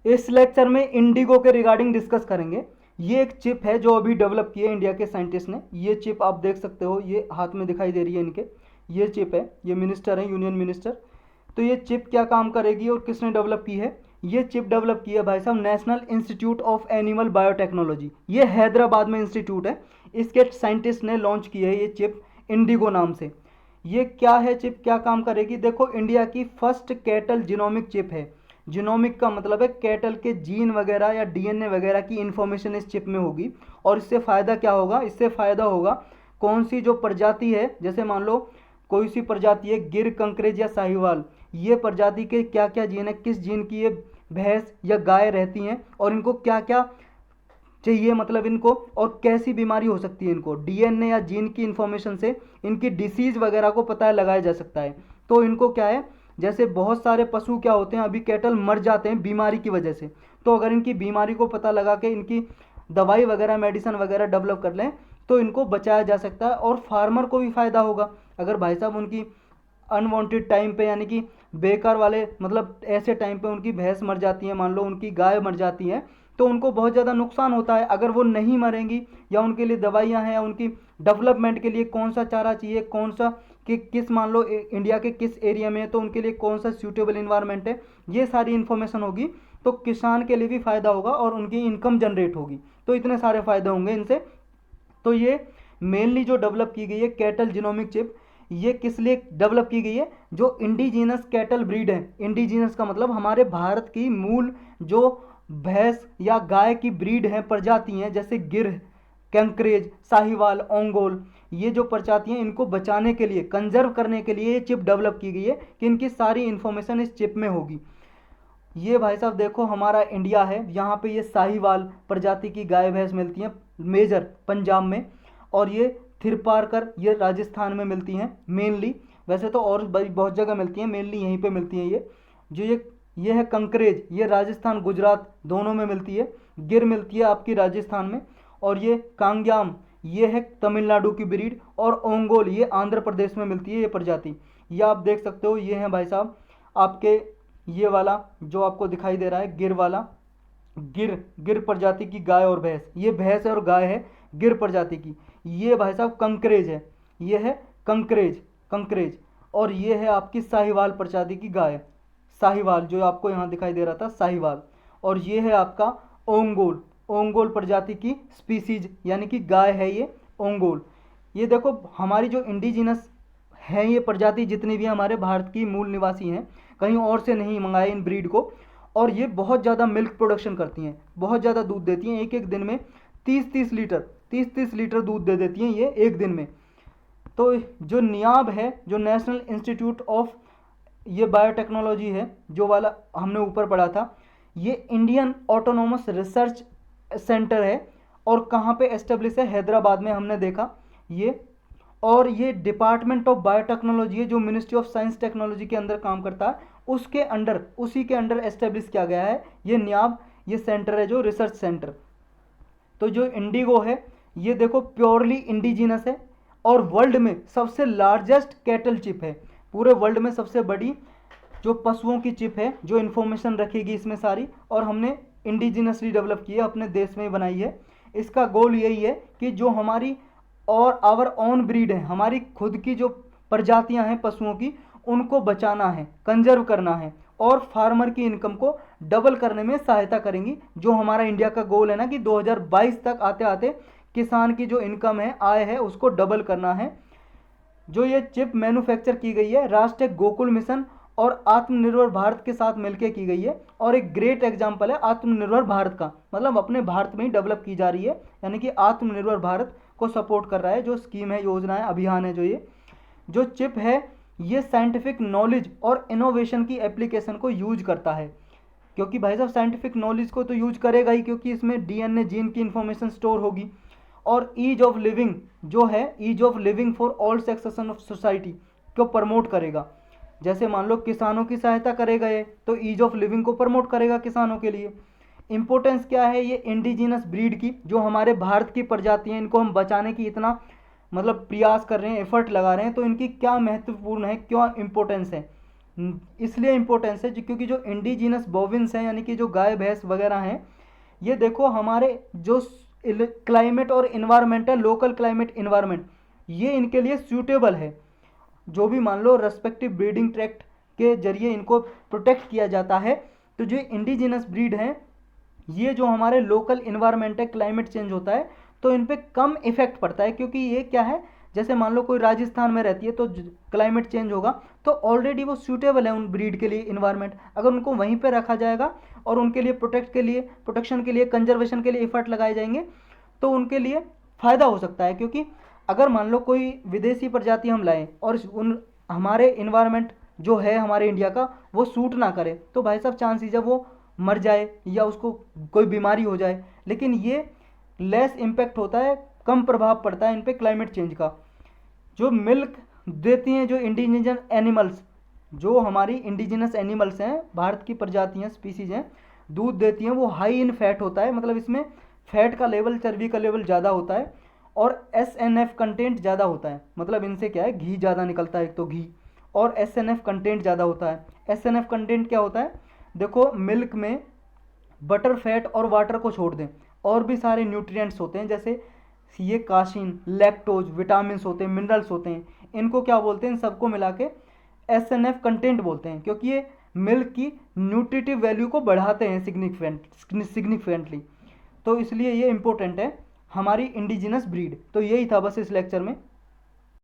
इस लेक्चर में इंडिगो के रिगार्डिंग डिस्कस करेंगे। ये एक चिप है जो अभी डेवलप की है इंडिया के साइंटिस्ट ने। ये चिप आप देख सकते हो, ये हाथ में दिखाई दे रही है इनके, ये चिप है, ये मिनिस्टर है, यूनियन मिनिस्टर। तो ये चिप क्या काम करेगी और किसने डेवलप की है? ये चिप डेवलप की है भाई साहब national institute of animal biotechnology. ये हैदराबाद में इंस्टीट्यूट है, इसके साइंटिस्ट ने लॉन्च की है ये चिप इंडिगो नाम से। ये क्या है चिप, क्या काम करेगी? देखो, इंडिया की फर्स्ट कैटल जीनोमिक चिप है। जीनोमिक का मतलब है कैटल के जीन वगैरह या डीएनए वगैरह की इंफॉर्मेशन इस चिप में होगी। और इससे फ़ायदा क्या होगा? इससे फ़ायदा होगा कौन सी जो प्रजाति है, जैसे मान लो कोई सी प्रजाति है गिर, कंकरेज या साहिवाल, ये प्रजाति के क्या क्या जीन है, किस जीन की ये भैंस या गाय रहती हैं और इनको क्या क्या चाहिए, मतलब इनको, और कैसी बीमारी हो सकती है इनको, डीएनए या जीन की इंफॉर्मेशन से इनकी डिसीज़ वगैरह को पता लगाया जा सकता है। तो इनको क्या है, जैसे बहुत सारे पशु क्या होते हैं, अभी कैटल मर जाते हैं बीमारी की वजह से, तो अगर इनकी बीमारी को पता लगा के इनकी दवाई वगैरह, मेडिसिन वगैरह डेवलप कर लें तो इनको बचाया जा सकता है और फार्मर को भी फ़ायदा होगा। अगर भाई साहब उनकी अनवांटेड टाइम पे, यानी कि बेकार वाले, मतलब ऐसे टाइम पे उनकी भैंस मर जाती है, मान लो उनकी गाय मर जाती है, तो उनको बहुत ज़्यादा नुकसान होता है। अगर वो नहीं मरेंगी या उनके लिए दवाइयाँ हैं या उनकी डेवलपमेंट के लिए कौन सा चारा चाहिए, कौन सा कि किस, मान लो इंडिया के किस एरिया में है तो उनके लिए कौन सा सूटेबल इन्वायरमेंट है, ये सारी इन्फॉर्मेशन होगी तो किसान के लिए भी फ़ायदा होगा और उनकी इनकम जनरेट होगी। तो इतने सारे फ़ायदे होंगे इनसे। तो ये मेनली जो डेवलप की गई है कैटल जीनोमिक चिप, ये किस लिए डेवलप की गई है? जो इंडिजीनस कैटल ब्रीड है, इंडिजीनस का मतलब हमारे भारत की मूल जो भैंस या गाय की ब्रीड है, प्रजाति हैं, जैसे गिर, कैंकरेज, साहिवाल, ओंगोल, ये जो प्रजातियां, इनको बचाने के लिए, कंजर्व करने के लिए ये चिप डेवलप की गई है कि इनकी सारी इन्फॉर्मेशन इस चिप में होगी। ये भाई साहब देखो हमारा इंडिया है, यहाँ पे ये साहिवाल प्रजाति की गाय भैंस मिलती हैं मेजर पंजाब में, और ये थिरपारकर ये राजस्थान में मिलती हैं मेनली। वैसे तो और बहुत जगह मिलती हैं, मेनली यहीं पे मिलती हैं ये। जो ये है कंकरेज, ये राजस्थान गुजरात दोनों में मिलती है। गिर मिलती है आपकी राजस्थान में। और ये कांग्याम, ये है तमिलनाडु की ब्रीड। और ओंगोल, ये आंध्र प्रदेश में मिलती है ये प्रजाति। ये आप देख सकते हो, ये हैं भाई साहब आपके, ये वाला जो आपको दिखाई दे रहा है गिर वाला, गिर गिर प्रजाति की गाय और भैंस, ये भैंस और गाय है गिर प्रजाति की। ये भाई साहब कंकरेज है, ये है कंकरेज, कंकरेज। और ये है आपकी साहिवाल प्रजाति की गाय, साहिवाल जो आपको यहाँ दिखाई दे रहा था साहिवाल। और ये है आपका ओंगोल, ओंगोल प्रजाति की स्पीसीज यानी कि गाय है ये ओंगोल। ये देखो हमारी जो इंडिजिनस हैं ये प्रजाति जितनी भी हमारे भारत की मूल निवासी हैं, कहीं और से नहीं मंगाए इन ब्रीड को। और ये बहुत ज़्यादा मिल्क प्रोडक्शन करती हैं, बहुत ज़्यादा दूध देती हैं, एक एक दिन में 30-30 लीटर दूध दे देती हैं ये एक दिन में। तो जो नियाब है, जो नेशनल इंस्टीट्यूट ऑफ ये बायोटेक्नोलॉजी है, जो वाला हमने ऊपर पढ़ा था, ये इंडियन ऑटोनोमस रिसर्च सेंटर है। और कहाँ पे एस्टेब्लिश है? हैदराबाद में हमने देखा ये। और ये डिपार्टमेंट ऑफ बायोटेक्नोलॉजी है, जो मिनिस्ट्री ऑफ साइंस टेक्नोलॉजी के अंदर काम करता है, उसके अंडर, उसी के अंडर एस्टेब्लिश किया गया है ये नियाब, ये सेंटर है जो रिसर्च सेंटर। तो जो इंडिगो है ये देखो प्योरली इंडिजिनस है और वर्ल्ड में सबसे लार्जेस्ट कैटल चिप है, पूरे वर्ल्ड में सबसे बड़ी जो पशुओं की चिप है, जो इन्फॉर्मेशन रखेगी इसमें सारी, और हमने इंडिजिनसली डेवलप की है, अपने देश में बनाई है। इसका गोल यही है कि जो हमारी और आवर ओन ब्रीड है, हमारी खुद की जो प्रजातियां हैं पशुओं की, उनको बचाना है, कंजर्व करना है और फार्मर की इनकम को डबल करने में सहायता करेंगी। जो हमारा इंडिया का गोल है ना कि 2022 तक आते आते किसान की जो इनकम है, आय है, उसको डबल करना है। जो ये चिप मैन्युफैक्चर की गई है राष्ट्रीय गोकुल मिशन और आत्मनिर्भर भारत के साथ मिलकर की गई है। और एक ग्रेट एग्जाम्पल है आत्मनिर्भर भारत का, मतलब अपने भारत में ही डेवलप की जा रही है, यानी कि आत्मनिर्भर भारत को सपोर्ट कर रहा है जो स्कीम है, योजना है, अभियान है। जो चिप है ये साइंटिफिक नॉलेज और इनोवेशन की एप्लीकेशन को यूज करता है, क्योंकि भाई साहब साइंटिफिक नॉलेज को तो यूज करेगा ही, क्योंकि इसमें डीएनए जीन की इंफॉर्मेशन स्टोर होगी। और ईज ऑफ लिविंग जो है, ease of living for all section of society को प्रमोट करेगा। जैसे मान लो किसानों की सहायता करेगा ये, तो ईज ऑफ लिविंग को प्रमोट करेगा किसानों के लिए। इंपॉर्टेंस क्या है ये इंडिजिनस ब्रीड की, जो हमारे भारत की प्रजाति हैं, इनको हम बचाने की इतना मतलब प्रयास कर रहे हैं, एफर्ट लगा रहे हैं, तो इनकी क्या महत्वपूर्ण है, क्यों इंपॉर्टेंस है? इसलिए इम्पोर्टेंस है क्योंकि जो इंडिजिनस बोविन्स हैं यानी कि जो गाय भैंस वगैरह हैं, ये देखो हमारे जो क्लाइमेट और इन्वायरमेंट है, लोकल क्लाइमेट इन्वायरमेंट, ये इनके लिए सूटेबल है। जो भी मान लो रेस्पेक्टिव ब्रीडिंग ट्रैक्ट के जरिए इनको प्रोटेक्ट किया जाता है। तो जो इंडिजिनस ब्रीड हैं, ये जो हमारे लोकल इन्वायरमेंट है, क्लाइमेट चेंज होता है तो इन पर कम इफेक्ट पड़ता है, क्योंकि ये क्या है, जैसे मान लो कोई राजस्थान में रहती है तो क्लाइमेट चेंज होगा तो ऑलरेडी वो सूटेबल है उन ब्रीड के लिए इन्वायरमेंट। अगर उनको वहीं पे रखा जाएगा और उनके लिए प्रोटेक्शन के लिए कंजर्वेशन के लिए एफर्ट लगाए जाएंगे तो उनके लिए फ़ायदा हो सकता है। क्योंकि अगर मान लो कोई विदेशी प्रजाति हम लाएं और उन हमारे इन्वायरमेंट जो है हमारे इंडिया का वो सूट ना करे तो भाई साहब चांस जब वो मर जाए या उसको कोई बीमारी हो जाए। लेकिन ये लेस इम्पैक्ट होता है, कम प्रभाव पड़ता है इन पे क्लाइमेट चेंज का। जो मिल्क देती हैं जो इंडिजिनस एनिमल्स, जो हमारी इंडिजिनस एनिमल्स हैं, भारत की प्रजातियां स्पीसीज हैं, दूध देती हैं, वो हाई इन फैट होता है, मतलब इसमें फैट का लेवल, चर्बी का लेवल ज़्यादा होता है और SNF कंटेंट ज़्यादा होता है। मतलब इनसे क्या है, घी ज़्यादा निकलता है, एक तो घी और SNF कंटेंट ज़्यादा होता है। SNF कंटेंट क्या होता है, देखो मिल्क में बटर फैट और वाटर को छोड़ दें और भी सारे न्यूट्रिएंट्स होते हैं, जैसे ये कासिन, लैक्टोज, विटामिन होते हैं, मिनरल्स होते हैं, इनको क्या बोलते हैं, इन सबको मिला के SNF कंटेंट बोलते हैं, क्योंकि ये मिल्क की न्यूट्रिटिव वैल्यू को बढ़ाते हैं सिग्निफिकेंटली। तो इसलिए ये इंपॉर्टेंट है हमारी इंडिजिनस ब्रीड। तो यही था बस इस लेक्चर में।